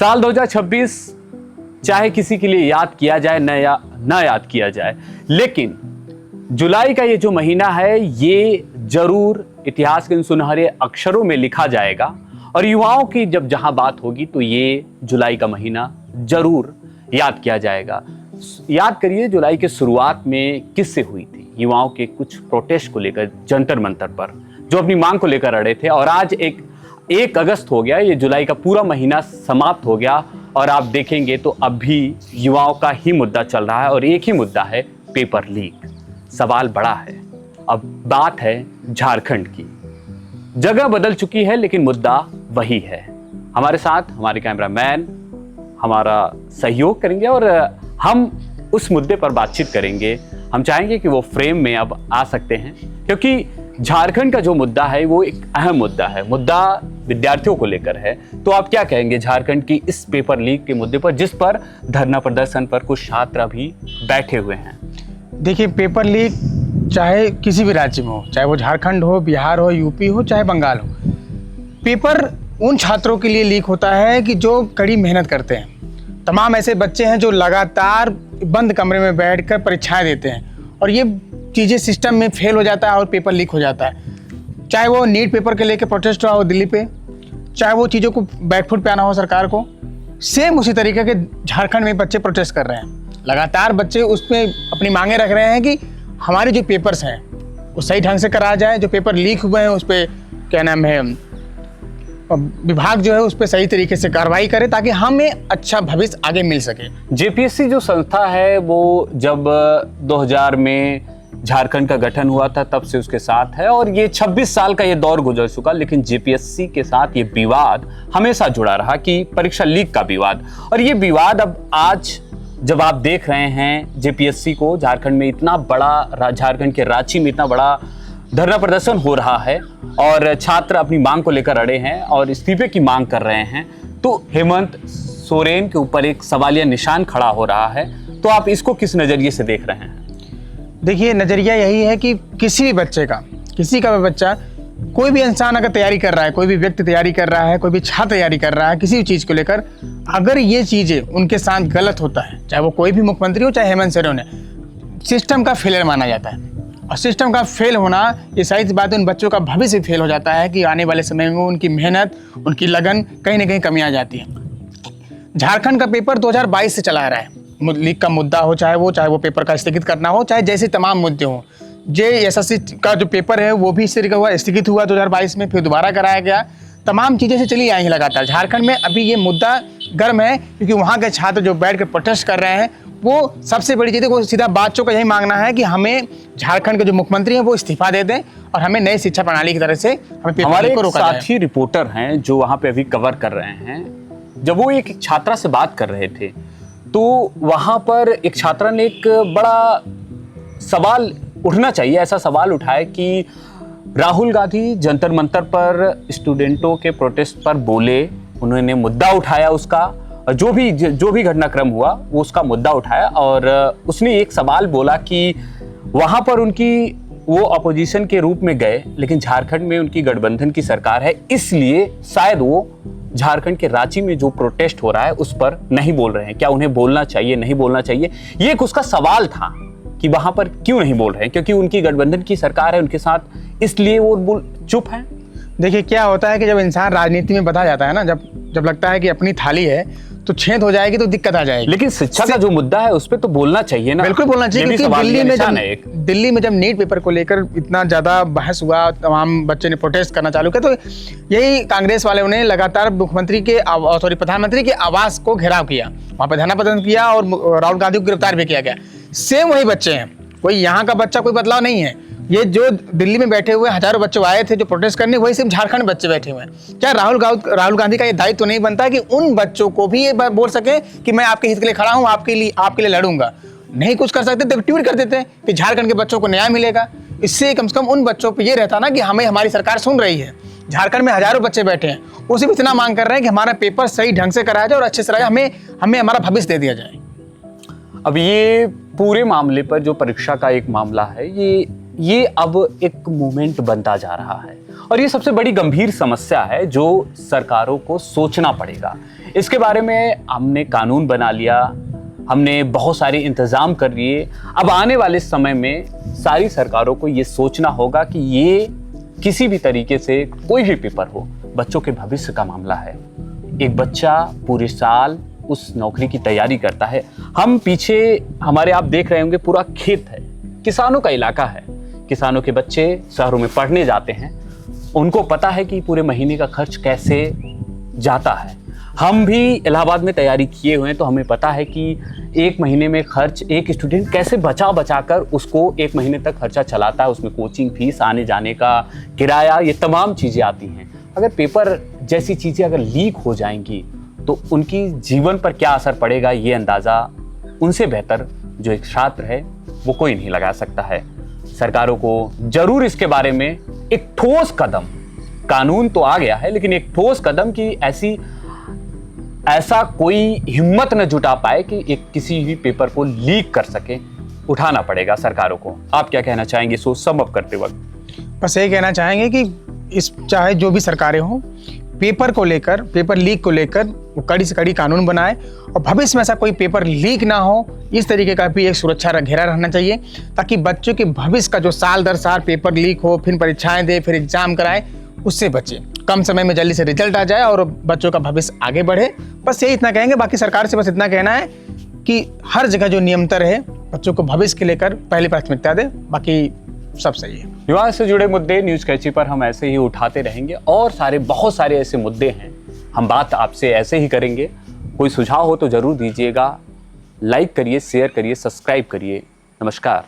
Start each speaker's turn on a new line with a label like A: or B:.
A: साल 2026 चाहे किसी के लिए याद किया जाए न याद किया जाए, लेकिन जुलाई का ये जो महीना है ये जरूर इतिहास के इन सुनहरे अक्षरों में लिखा जाएगा। और युवाओं की जब जहां बात होगी तो ये जुलाई का महीना जरूर याद किया जाएगा। याद करिए जुलाई के शुरुआत में किससे हुई थी, युवाओं के कुछ प्रोटेस्ट को लेकर जंतर मंतर पर, जो अपनी मांग को लेकर अड़े थे। और आज 1 अगस्त हो गया, ये जुलाई का पूरा महीना समाप्त हो गया और आप देखेंगे तो अब भी युवाओं का ही मुद्दा चल रहा है और एक ही मुद्दा है, पेपर लीक। सवाल बड़ा है, अब बात है झारखंड की। जगह बदल चुकी है लेकिन मुद्दा वही है। हमारे साथ हमारे कैमरामैन हमारा सहयोग करेंगे और हम उस मुद्दे पर बातचीत करेंगे। हम चाहेंगे कि वो फ्रेम में अब आ सकते हैं, क्योंकि झारखंड का जो मुद्दा है वो एक अहम मुद्दा है। मुद्दा विद्यार्थियों को लेकर है। तो आप क्या कहेंगे झारखंड की इस पेपर लीक के मुद्दे पर, जिस पर धरना प्रदर्शन पर कुछ छात्र अभी बैठे हुए हैं?
B: देखिए, पेपर लीक चाहे किसी भी राज्य में हो, चाहे वो झारखंड हो, बिहार हो, यूपी हो, चाहे बंगाल हो, पेपर उन छात्रों के लिए लीक होता है कि जो कड़ी मेहनत करते हैं। तमाम ऐसे बच्चे हैं जो लगातार बंद कमरे में बैठकर परीक्षाएं देते हैं और ये चीज़ें सिस्टम में फेल हो जाता है और पेपर लीक हो जाता है। चाहे वो नीट पेपर के लेके प्रोटेस्ट हुआ हो दिल्ली पे, चाहे वो चीज़ों को बैकफुट पे आना हो सरकार को, सेम उसी तरीके के झारखंड में बच्चे प्रोटेस्ट कर रहे हैं। लगातार बच्चे उस पर अपनी मांगे रख रहे हैं कि हमारे जो पेपर्स हैं वो सही ढंग से कराया जाए, जो पेपर लीक हुए हैं उस पर क्या नाम है, विभाग जो है उस पर सही तरीके से कार्रवाई करे ताकि हमें अच्छा भविष्य आगे मिल सके।
A: जेपीएससी जो संस्था है वो जब 2000 में झारखंड का गठन हुआ था तब से उसके साथ है और ये 26 साल का ये दौर गुजर चुका, लेकिन जेपीएससी के साथ ये विवाद हमेशा जुड़ा रहा कि परीक्षा लीक का विवाद। और ये विवाद अब आज जब आप देख रहे हैं जेपीएससी को, झारखंड में इतना बड़ा, झारखंड के रांची में इतना बड़ा धरना प्रदर्शन हो रहा है और छात्र अपनी मांग को लेकर अड़े हैं और इस्तीफे की मांग कर रहे हैं, तो हेमंत सोरेन के ऊपर एक सवालिया निशान खड़ा हो रहा है। तो आप इसको किस नजरिए से देख रहे हैं?
B: देखिए, नजरिया यही है कि किसी भी बच्चे का, किसी का भी बच्चा, कोई भी इंसान अगर तैयारी कर रहा है, कोई भी व्यक्ति तैयारी कर रहा है, कोई भी छात्र तैयारी कर रहा है किसी भी चीज़ को लेकर, अगर ये चीज़ें उनके साथ गलत होता है, चाहे वो कोई भी मुख्यमंत्री हो, चाहे हेमंत सोरेन है, सिस्टम का फेलियर माना जाता है। और सिस्टम का फेल होना, ये सही सी बात है, उन बच्चों का भविष्य फेल हो जाता है कि आने वाले समय में उनकी मेहनत, उनकी लगन कहीं ना कहीं कमी आ जाती है। झारखंड का पेपर 2022 से चला आ रहा है। लीक का मुद्दा हो, चाहे वो पेपर का स्थगित करना हो, चाहे जैसे तमाम मुद्दे हों। एसएससी का जो पेपर है वो भी इस तरीके हुआ, स्थगित हुआ 2022 में, फिर दोबारा कराया गया। तमाम चीज़ें से चली आई हैं लगातार। झारखंड में अभी ये मुद्दा गर्म है क्योंकि वहाँ के छात्र जो बैठ कर प्रोटेस्ट कर रहे हैं, वो सबसे बड़ी चीज़ है, वो सीधा बच्चों का यही मांगना है कि हमें झारखंड के जो मुख्यमंत्री हैं वो इस्तीफा दे दें और हमें नई शिक्षा प्रणाली की तरह से हमें पेपर
A: हमारे
B: को रोका जाए।
A: साथी रिपोर्टर हैं जो वहाँ पे अभी कवर कर रहे हैं, जब वो एक छात्रा से बात कर रहे थे तो वहाँ पर एक छात्रा ने एक बड़ा सवाल उठना चाहिए, ऐसा सवाल उठाया कि राहुल गांधी जंतर मंतर पर स्टूडेंटों के प्रोटेस्ट पर बोले, उन्होंने मुद्दा उठाया उसका, और जो भी घटनाक्रम हुआ वो उसका मुद्दा उठाया और उसने एक सवाल बोला कि वहाँ पर वो अपोजिशन के रूप में गए, लेकिन झारखंड में उनकी गठबंधन की सरकार है, इसलिए शायद वो झारखंड के रांची में जो प्रोटेस्ट हो रहा है उस पर नहीं बोल रहे हैं। क्या उन्हें बोलना चाहिए, नहीं बोलना चाहिए? ये एक उसका सवाल था कि वहां पर क्यों नहीं बोल रहे हैं, क्योंकि उनकी गठबंधन की सरकार है उनके साथ, इसलिए वो चुप हैं।
B: देखिए, क्या होता है कि जब इंसान राजनीति में बता जाता है ना, जब लगता है कि अपनी थाली है तो छेद हो जाएगी तो दिक्कत आ जाएगी।
A: लेकिन शिक्षा का जो मुद्दा है उस पर तो बोलना चाहिए ना।
B: बिल्कुल बोलना चाहिए, क्योंकि दिल्ली में जब नीट पेपर को लेकर इतना ज्यादा बहस हुआ, तमाम बच्चे ने प्रोटेस्ट करना चालू किया, तो यही कांग्रेस वाले ने लगातार प्रधानमंत्री के आवास को घेराव किया, वहां पर धरना प्रदर्शन किया और राहुल गांधी को गिरफ्तार भी किया गया। सेम वही बच्चे हैं, कोई यहाँ का बच्चा, कोई बदलाव नहीं है। ये जो दिल्ली में बैठे हुए हजारों बच्चे आए थे जो प्रोटेस्ट करने, वही सिर्फ झारखंड बच्चे बैठे हुए हैं। क्या राहुल गांधी का ये दायित्व तो नहीं बनता कि उन बच्चों को भी ये बोल सके कि मैं आपके हित के लिए खड़ा हूँ, आपके लिए लड़ूंगा? नहीं कुछ कर सकते तो ट्वीट कर देते कि झारखंड के बच्चों को न्याय मिलेगा। इससे कम से कम उन बच्चों पर ये रहता ना कि हमें हमारी सरकार सुन रही है। झारखंड में हजारों बच्चे बैठे हैं, वो सिर्फ इतना मांग कर रहे हैं कि हमारा पेपर सही ढंग से कराया जाए और अच्छे से कराया, हमें हमारा भविष्य दे दिया जाए।
A: अब ये पूरे मामले पर जो परीक्षा का एक मामला है, ये अब एक मूवमेंट बनता जा रहा है और ये सबसे बड़ी गंभीर समस्या है जो सरकारों को सोचना पड़ेगा। इसके बारे में हमने कानून बना लिया, हमने बहुत सारे इंतजाम कर लिए। अब आने वाले समय में सारी सरकारों को ये सोचना होगा कि ये किसी भी तरीके से कोई भी पेपर हो, बच्चों के भविष्य का मामला है। एक बच्चा पूरे साल उस नौकरी की तैयारी करता है। हम पीछे हमारे आप देख रहे होंगे पूरा खेत है, किसानों का इलाका है। किसानों के बच्चे शहरों में पढ़ने जाते हैं, उनको पता है कि पूरे महीने का खर्च कैसे जाता है। हम भी इलाहाबाद में तैयारी किए हुए हैं, तो हमें पता है कि एक महीने में खर्च एक स्टूडेंट कैसे बचा बचा कर उसको एक महीने तक खर्चा चलाता है। उसमें कोचिंग फीस, आने जाने का किराया, ये तमाम चीज़ें आती हैं। अगर पेपर जैसी चीज़ें अगर लीक हो जाएंगी तो उनकी जीवन पर क्या असर पड़ेगा, ये अंदाज़ा उनसे बेहतर जो एक छात्र है वो कोई नहीं लगा सकता है। सरकारों को जरूर इसके बारे में एक ठोस कदम, कानून तो आ गया है लेकिन एक ठोस कदम की ऐसा कोई हिम्मत न जुटा पाए कि एक किसी भी पेपर को लीक कर सके, उठाना पड़ेगा सरकारों को। आप क्या कहना चाहेंगे सोच सम अप करते वक्त?
B: बस यही कहना चाहेंगे कि इस चाहे जो भी सरकारें हों, पेपर को लेकर, पेपर लीक को लेकर वो कड़ी से कड़ी कानून बनाए और भविष्य में ऐसा कोई पेपर लीक ना हो, इस तरीके का भी एक सुरक्षा घेरा रहना चाहिए, ताकि बच्चों के भविष्य का जो साल दर साल पेपर लीक हो, फिर परीक्षाएं दे, फिर एग्जाम कराए, उससे बचे। कम समय में जल्दी से रिजल्ट आ जाए और बच्चों का भविष्य आगे बढ़े। बस यही इतना कहेंगे। बाकी सरकार से बस इतना कहना है कि हर जगह जो नियंत्रण है बच्चों को भविष्य के लेकर पहली प्राथमिकता दे, बाकी सब सही है।
A: विवाह से जुड़े मुद्दे न्यूज कैची पर हम ऐसे ही उठाते रहेंगे और बहुत सारे ऐसे मुद्दे हैं, हम बात आपसे ऐसे ही करेंगे। कोई सुझाव हो तो जरूर दीजिएगा। लाइक करिए, शेयर करिए, सब्सक्राइब करिए। नमस्कार।